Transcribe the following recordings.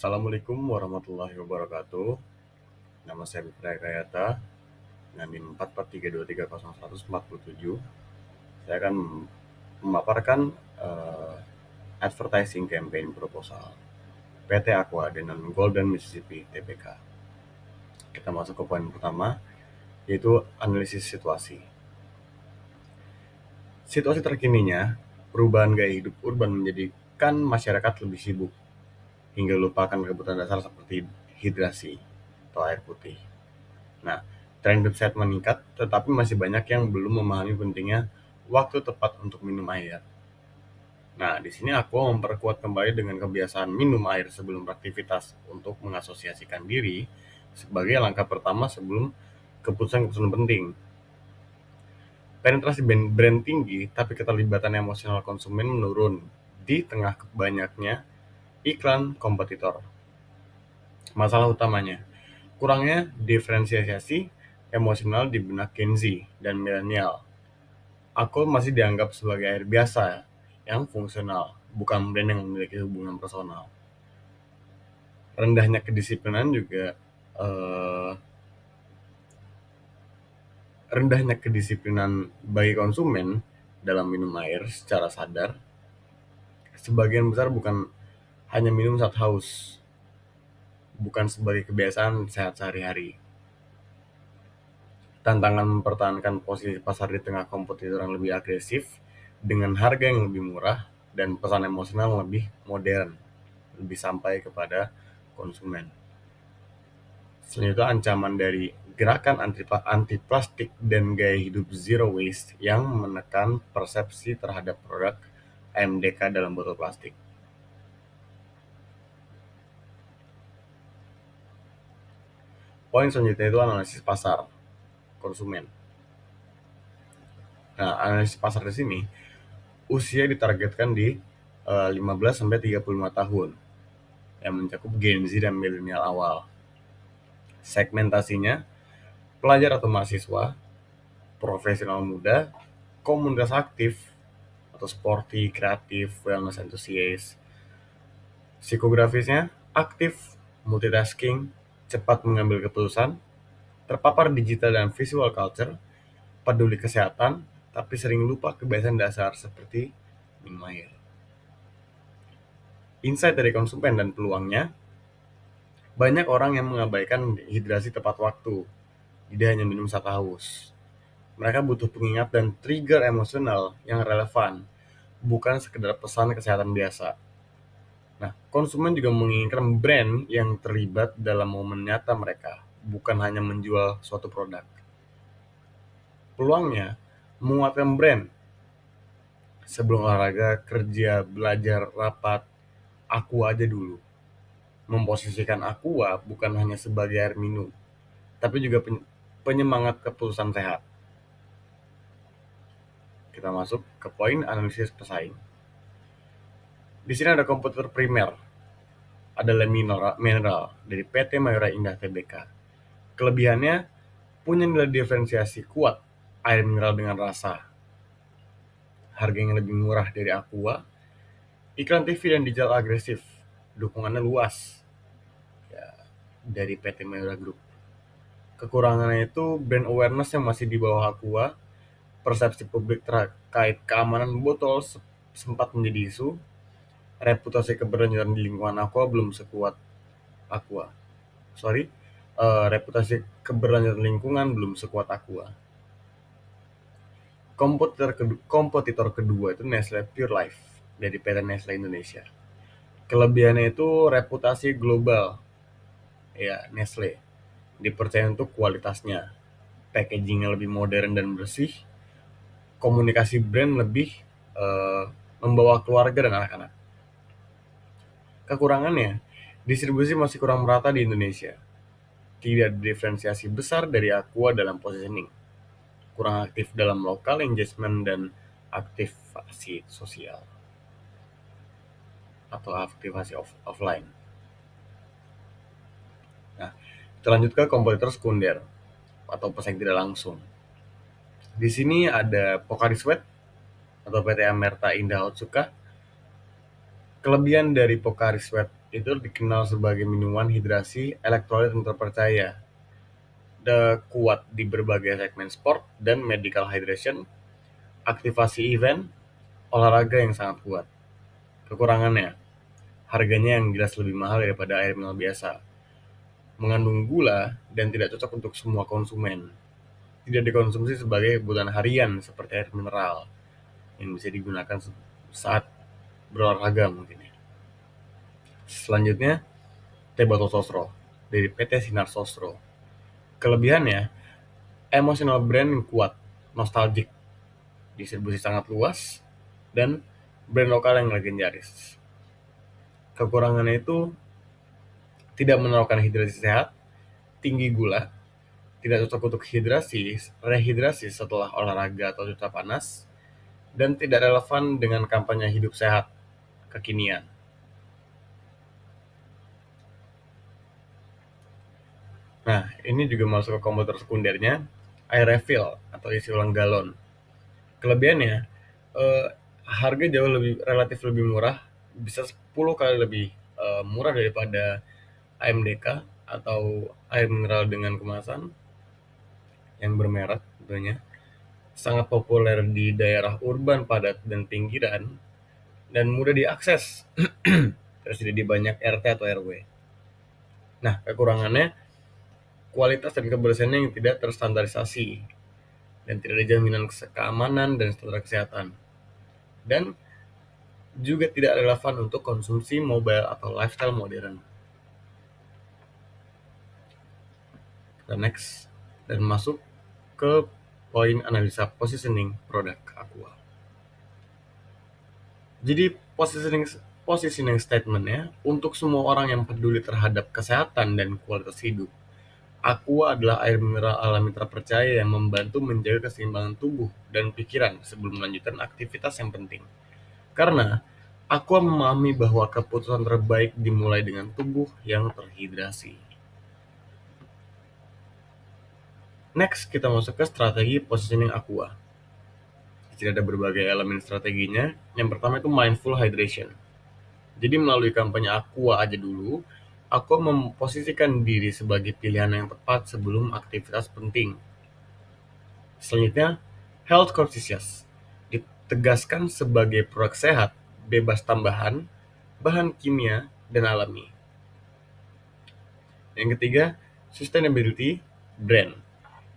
Assalamualaikum warahmatullahi wabarakatuh. Nama saya Fitra Kayata dengan NIM 443230147. Saya akan memaparkan eh, advertising campaign proposal PT Aqua dengan Golden Mississippi Tbk. Kita masuk ke poin pertama, yaitu analisis situasi. Situasi terkininya, perubahan gaya hidup urban menjadikan masyarakat lebih sibuk hingga lupakan kebutuhan dasar seperti hidrasi atau air putih. Nah, tren hidup sehat meningkat, tetapi masih banyak yang belum memahami pentingnya waktu tepat untuk minum air. Nah, di sini aku memperkuat kembali dengan kebiasaan minum air sebelum beraktivitas untuk mengasosiasikan diri sebagai langkah pertama sebelum keputusan-keputusan penting. Penetrasi brand tinggi, tapi keterlibatan emosional konsumen menurun di tengah banyaknya iklan kompetitor. Masalah utamanya, kurangnya diferensiasi emosional di benak Gen Z dan milenial. Aku masih dianggap sebagai air biasa yang fungsional, bukan brand yang memiliki hubungan personal. Rendahnya kedisiplinan juga eh, rendahnya kedisiplinan bagi konsumen dalam minum air secara sadar. Sebagian besar bukan hanya minum saat haus, bukan sebagai kebiasaan sehat sehari-hari. Tantangan mempertahankan posisi pasar di tengah kompetitor yang lebih agresif dengan harga yang lebih murah dan pesan emosional yang lebih modern, lebih sampai kepada konsumen. Selain itu, ancaman dari gerakan anti plastik dan gaya hidup zero waste yang menekan persepsi terhadap produk AMDK dalam botol plastik. Poin selanjutnya itu analisis pasar konsumen. Nah, analisis pasar di sini usia ditargetkan di 15 sampai 35 tahun yang mencakup Gen Z dan milenial awal. Segmentasinya pelajar atau mahasiswa, profesional muda, komunitas aktif atau sporty, kreatif, wellness enthusiast. Psikografisnya aktif, multitasking, cepat mengambil keputusan, terpapar digital dan visual culture, peduli kesehatan, tapi sering lupa kebiasaan dasar seperti minum air. Insight dari konsumen dan peluangnya, banyak orang yang mengabaikan hidrasi tepat waktu, tidak hanya minum saat haus. Mereka butuh pengingat dan trigger emosional yang relevan, bukan sekedar pesan kesehatan biasa. Nah, konsumen juga menginginkan brand yang terlibat dalam momen nyata mereka, bukan hanya menjual suatu produk. Peluangnya, menguatkan brand. Sebelum olahraga, kerja, belajar, rapat, aku aja dulu. Memposisikan Aqua bukan hanya sebagai air minum, tapi juga penyemangat keputusan sehat. Kita masuk ke poin analisis pesaing. Di sini ada komputer primer, adalah mineral dari PT Mayora Indah Tbk. Kelebihannya, punya nilai diferensiasi kuat, air mineral dengan rasa, harganya lebih murah dari Aqua, iklan TV dan digital agresif, dukungannya luas ya, dari PT Mayora Group. Kekurangannya itu brand awareness yang masih di bawah Aqua, persepsi publik terkait keamanan botol sempat menjadi isu, reputasi keberlanjutan di lingkungan Aqua belum sekuat Aqua. Reputasi keberlanjutan lingkungan belum sekuat Aqua. Kompetitor kedua itu Nestle Pure Life dari PT Nestle Indonesia. Kelebihannya itu reputasi global, ya Nestle, dipercaya untuk kualitasnya, packagingnya lebih modern dan bersih, komunikasi brand lebih eh, membawa keluarga dan anak-anak. Kekurangannya, distribusi masih kurang merata di Indonesia. Tidak ada diferensiasi besar dari Aqua dalam positioning. Kurang aktif dalam lokal engagement dan aktivasi sosial atau aktivasi offline. Nah, kita lanjut ke kompetitor sekunder atau pesaing tidak langsung. Di sini ada Pocari Sweat atau PT Amerta Indah Otsuka. Kelebihan dari Pocari Sweat itu dikenal sebagai minuman hidrasi elektrolit yang terpercaya. Kuat di berbagai segmen sport dan medical hydration, aktivasi event, olahraga yang sangat kuat. Kekurangannya, harganya yang jelas lebih mahal daripada air mineral biasa, mengandung gula dan tidak cocok untuk semua konsumen. Tidak dikonsumsi sebagai kebutuhan harian seperti air mineral yang bisa digunakan saat berolahraga mungkin ya. Selanjutnya, teh botol sosro dari PT Sinar Sosro. Kelebihannya, emosional brand yang kuat, nostalgic, distribusi sangat luas, dan brand lokal yang legendaris. Kekurangannya itu tidak menawarkan hidrasi sehat, tinggi gula, tidak cocok untuk rehidrasi setelah olahraga atau cuaca panas, dan tidak relevan dengan kampanye hidup sehat kekinian. Nah, ini juga masuk ke komputer sekundernya, air refill atau isi ulang galon. Kelebihannya, eh, harga jauh relatif lebih murah, bisa 10 kali lebih murah daripada AMDK atau air mineral dengan kemasan yang bermerek tentunya. Sangat populer di daerah urban padat dan pinggiran dan mudah diakses. Tersedia di banyak RT atau RW. Nah, kekurangannya kualitas dan kebersihannya yang tidak terstandarisasi dan tidak ada jaminan keamanan dan standar kesehatan. Dan juga tidak relevan untuk konsumsi mobile atau lifestyle modern. Dan next, dan masuk ke poin analisa positioning produk Aqua. Jadi positioning statementnya untuk semua orang yang peduli terhadap kesehatan dan kualitas hidup. Aqua adalah air mineral alami terpercaya yang membantu menjaga keseimbangan tubuh dan pikiran sebelum melanjutkan aktivitas yang penting. Karena Aqua memahami bahwa keputusan terbaik dimulai dengan tubuh yang terhidrasi. Next, kita masuk ke strategi positioning Aqua. Jadi ada berbagai elemen strateginya. Yang pertama itu mindful hydration. Jadi melalui kampanye Aqua aja dulu, Aqua memposisikan diri sebagai pilihan yang tepat sebelum aktivitas penting. Selanjutnya, health conscious. Ditegaskan sebagai produk sehat, bebas tambahan, bahan kimia, dan alami. Yang ketiga, sustainability brand.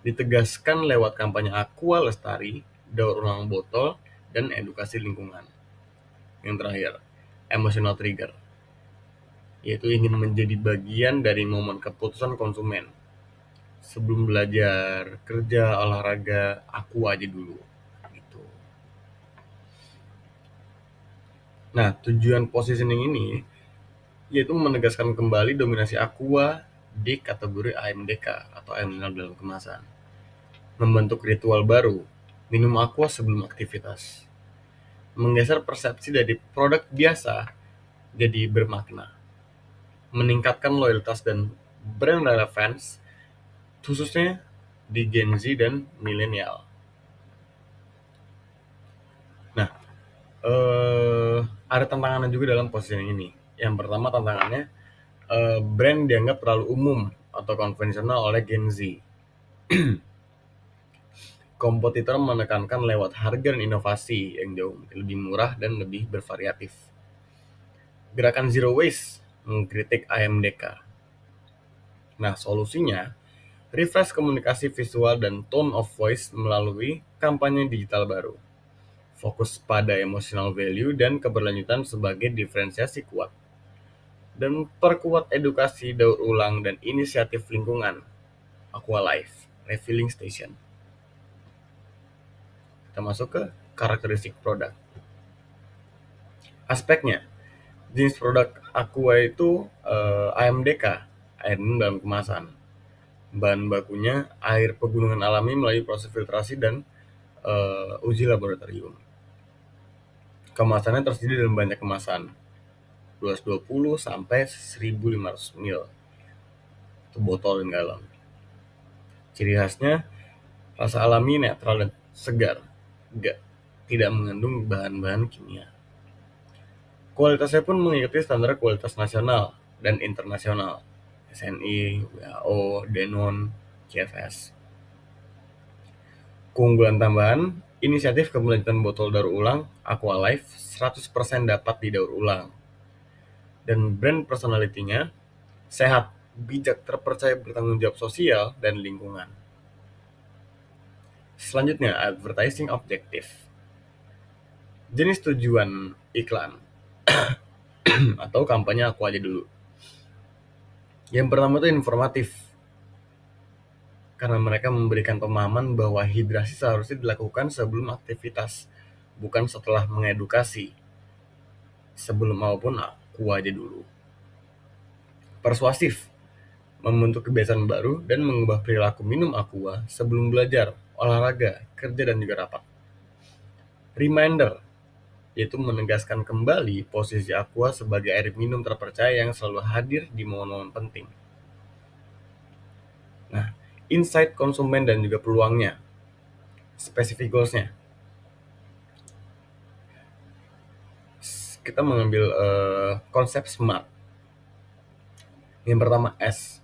Ditegaskan lewat kampanye Aqua Lestari, daur ulang botol, dan edukasi lingkungan. Yang terakhir, emotional trigger, yaitu ingin menjadi bagian dari momen keputusan konsumen. Sebelum belajar, kerja, olahraga, Aqua aja dulu. Gitu. Nah, tujuan positioning ini yaitu menegaskan kembali dominasi Aqua di kategori AMDK atau air mineral dalam kemasan. Membentuk ritual baru, minum Aqua sebelum aktivitas. Menggeser persepsi dari produk biasa jadi bermakna. Meningkatkan loyalitas dan brand relevance, khususnya di Gen Z dan milenial. Nah, ada tantangannya juga dalam positioning ini. Yang pertama tantangannya, brand dianggap terlalu umum atau konvensional oleh Gen Z. Kompetitor menekankan lewat harga dan inovasi yang jauh lebih murah dan lebih bervariatif. Gerakan Zero Waste mengkritik AMDK. Nah, solusinya refresh komunikasi visual dan tone of voice melalui kampanye digital baru. Fokus pada emotional value dan keberlanjutan sebagai diferensiasi kuat. Dan perkuat edukasi daur ulang dan inisiatif lingkungan. Aqua Life, Refilling Station. Kita masuk ke karakteristik produk. Aspeknya, jenis produk Aqua itu AMDK, air minum dalam kemasan. Bahan bakunya air pegunungan alami melalui proses filtrasi dan uji laboratorium. Kemasannya tersedia dalam banyak kemasan, 220 sampai 1500 ml. Itu botol dan galon. Ciri khasnya rasa alami, netral, dan segar. Tidak mengandung bahan-bahan kimia. Kualitasnya pun mengikuti standar kualitas nasional dan internasional, SNI, WHO, Denon, CFS. Keunggulan tambahan, inisiatif keberlanjutan botol daur ulang Aqualife 100% dapat didaur ulang. Dan brand personality-nya sehat, bijak, terpercaya, bertanggung jawab sosial dan lingkungan. Selanjutnya, advertising objektif. Jenis tujuan iklan atau kampanye aku aja dulu. Yang pertama itu informatif, karena mereka memberikan pemahaman bahwa hidrasi seharusnya dilakukan sebelum aktivitas, bukan setelah mengedukasi. Sebelum maupun aku aja dulu. Persuasif, membentuk kebiasaan baru dan mengubah perilaku minum aqua sebelum belajar, olahraga, kerja dan juga rapat. Reminder, yaitu menegaskan kembali posisi aqua sebagai air minum terpercaya yang selalu hadir di momen-momen penting. Nah, insight konsumen dan juga peluangnya, specific goals-nya. Kita mengambil konsep SMART. Yang pertama S,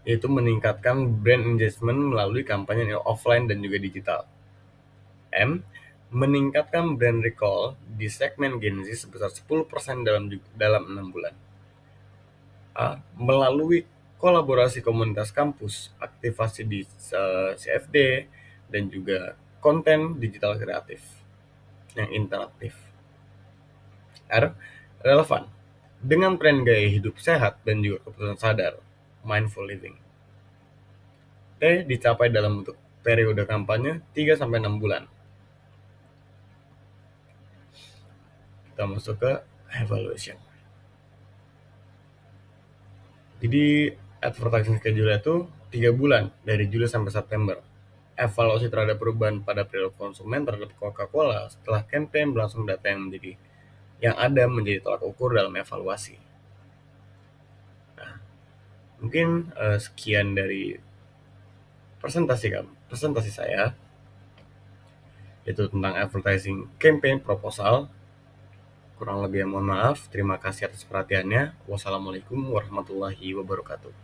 yaitu meningkatkan brand engagement melalui kampanye offline dan juga digital. M, meningkatkan brand recall di segmen Gen Z sebesar 10% dalam 6 bulan. A, melalui kolaborasi komunitas kampus, aktivasi di CFD, dan juga konten digital kreatif yang interaktif. R, relevan dengan tren gaya hidup sehat dan juga keputusan sadar, mindful living. T, dicapai dalam bentuk periode kampanye 3-6 bulan. Kita masuk ke evaluation. Jadi advertising schedule itu 3 bulan dari Juli sampai September. Evaluasi terhadap perubahan pada perilaku konsumen terhadap Coca-Cola setelah campaign berlangsung, data yang ada menjadi tolak ukur dalam evaluasi. Nah, mungkin sekian dari presentasi saya, yaitu tentang advertising campaign proposal. Kurang lebih mohon maaf. Terima kasih atas perhatiannya. Wassalamualaikum warahmatullahi wabarakatuh.